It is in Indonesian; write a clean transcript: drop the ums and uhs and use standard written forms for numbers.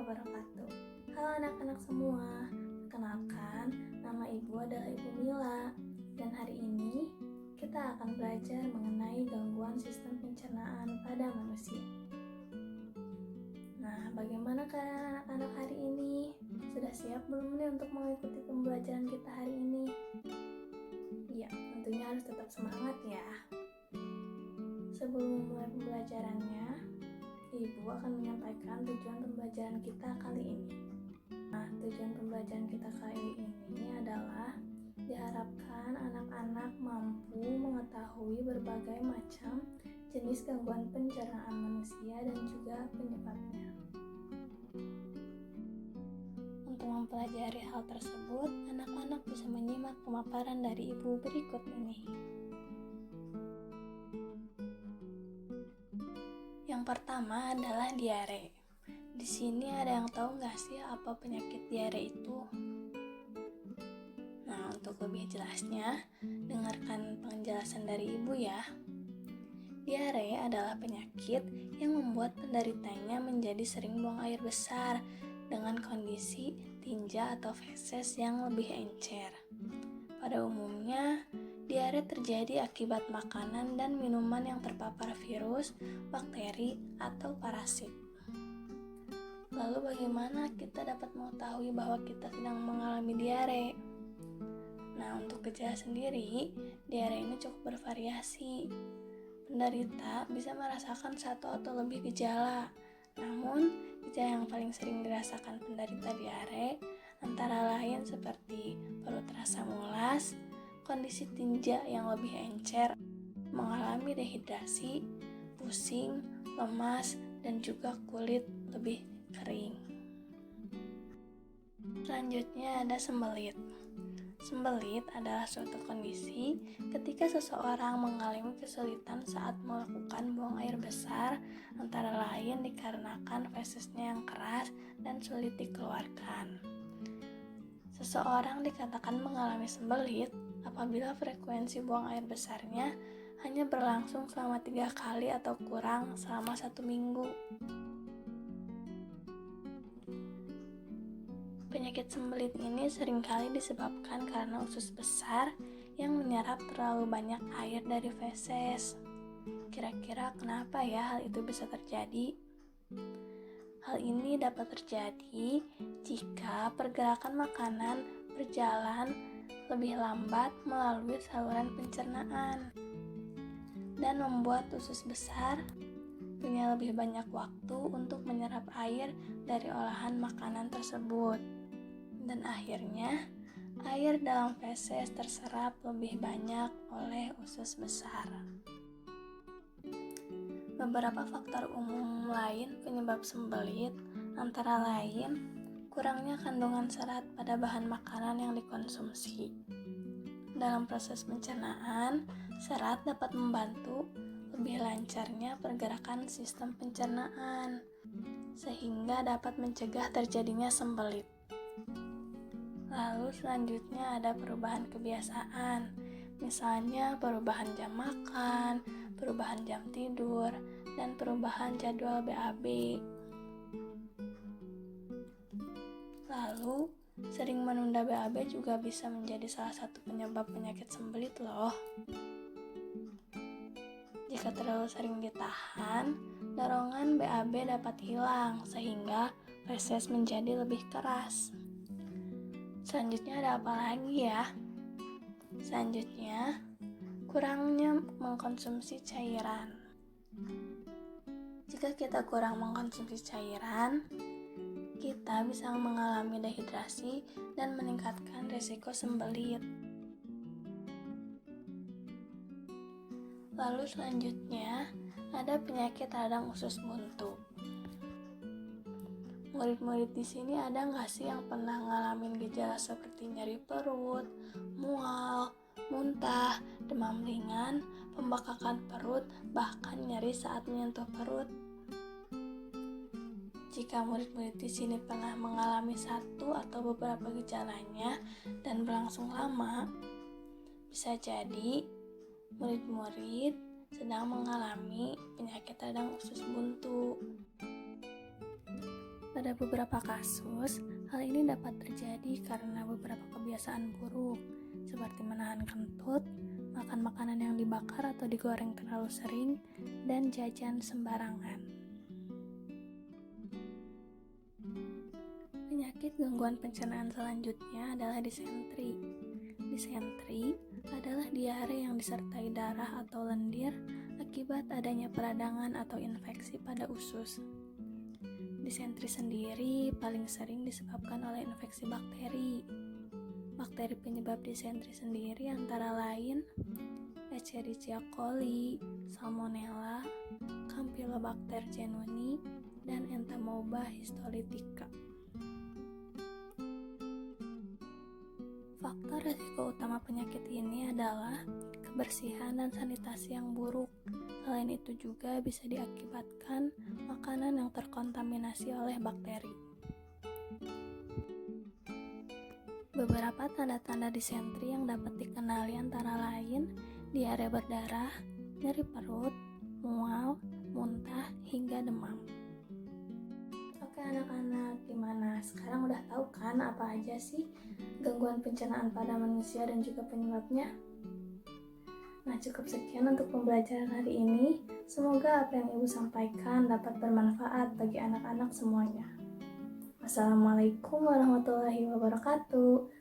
wabarakatuh. Halo anak-anak semua, perkenalkan, nama Ibu adalah Ibu Mila. Dan hari ini kita akan belajar mengenai gangguan sistem pencernaan pada manusia. Nah, bagaimana keadaan anak-anak hari ini? Sudah siap belum nih untuk mengikuti pembelajaran kita hari ini? Iya, tentunya harus tetap semangat ya. Sebelum memulai pembelajarannya, Ibu akan menyampaikan tujuan pembelajaran kita kali ini. Nah, tujuan pembelajaran kita kali ini adalah diharapkan anak-anak mampu mengetahui berbagai macam jenis gangguan pencernaan manusia dan juga penyebabnya. Untuk mempelajari hal tersebut, anak-anak bisa menyimak pemaparan dari Ibu berikut ini. Yang pertama adalah diare. Di sini ada yang tahu nggak sih apa penyakit diare itu? Nah, untuk lebih jelasnya, dengarkan penjelasan dari Ibu ya. Diare adalah penyakit yang membuat penderitanya menjadi sering buang air besar dengan kondisi tinja atau feses yang lebih encer. Pada umumnya, diare terjadi akibat makanan dan minuman yang terpapar virus, bakteri, atau parasit. Lalu bagaimana kita dapat mengetahui bahwa kita sedang mengalami diare? Nah, untuk gejala sendiri, diare ini cukup bervariasi. Penderita bisa merasakan satu atau lebih gejala. Namun, gejala yang paling sering dirasakan penderita diare antara lain seperti perut rasa mulas, kondisi tinja yang lebih encer, mengalami dehidrasi, pusing, lemas, dan juga kulit lebih kering. Selanjutnya ada sembelit. Sembelit adalah suatu kondisi ketika seseorang mengalami kesulitan saat melakukan buang air besar, antara lain dikarenakan fesesnya yang keras dan sulit dikeluarkan. Seseorang dikatakan mengalami sembelit apabila frekuensi buang air besarnya hanya berlangsung selama 3 kali atau kurang selama 1 minggu. Penyakit sembelit ini seringkali disebabkan karena usus besar yang menyerap terlalu banyak air dari feses. Kira-kira kenapa ya hal itu bisa terjadi? Hal ini dapat terjadi jika pergerakan makanan berjalan lebih lambat melalui saluran pencernaan dan membuat usus besar punya lebih banyak waktu untuk menyerap air dari olahan makanan tersebut. Dan akhirnya, air dalam feses terserap lebih banyak oleh usus besar. Beberapa faktor umum lain penyebab sembelit antara lain kurangnya kandungan serat pada bahan makanan yang dikonsumsi. Dalam proses pencernaan, serat dapat membantu lebih lancarnya pergerakan sistem pencernaan, sehingga dapat mencegah terjadinya sembelit. Lalu selanjutnya ada perubahan kebiasaan, misalnya perubahan jam makan, perubahan jam tidur, dan perubahan jadwal BAB. Lalu, sering menunda BAB juga bisa menjadi salah satu penyebab penyakit sembelit loh. Jika terlalu sering ditahan, dorongan BAB dapat hilang sehingga feses menjadi lebih keras. Selanjutnya ada apa lagi ya? Selanjutnya, kurangnya mengkonsumsi cairan. Jika kita kurang mengkonsumsi cairan, kita bisa mengalami dehidrasi dan meningkatkan risiko sembelit. Lalu selanjutnya, ada penyakit radang usus buntu. Murid-murid di sini ada nggak sih yang pernah ngalamin gejala seperti nyeri perut, mual, muntah, demam ringan, pembekakan perut, bahkan nyeri saat menyentuh perut? Jika murid-murid di sini pernah mengalami satu atau beberapa gejalanya dan berlangsung lama, bisa jadi murid-murid sedang mengalami penyakit radang usus buntu. Pada beberapa kasus, hal ini dapat terjadi karena beberapa kebiasaan buruk, seperti menahan kentut, makan makanan yang dibakar atau digoreng terlalu sering, dan jajan sembarangan. Penyakit gangguan pencernaan selanjutnya adalah disentri. Disentri adalah diare yang disertai darah atau lendir akibat adanya peradangan atau infeksi pada usus. Disentri sendiri paling sering disebabkan oleh infeksi bakteri. Bakteri penyebab disentri sendiri antara lain Escherichia coli, Salmonella, Campylobacter jejuni, dan Entamoeba histolytica. Faktor resiko utama penyakit ini adalah kebersihan dan sanitasi yang buruk. Selain itu juga bisa diakibatkan makanan yang terkontaminasi oleh bakteri. Beberapa tanda-tanda disentri yang dapat dikenali antara lain diare berdarah, nyeri perut, mual, muntah, hingga demam. Oke anak-anak, gimana? Sekarang udah tahu kan apa aja sih gangguan pencernaan pada manusia dan juga penyebabnya? Nah, cukup sekian untuk pembelajaran hari ini. Semoga apa yang Ibu sampaikan dapat bermanfaat bagi anak-anak semuanya. Wassalamualaikum warahmatullahi wabarakatuh.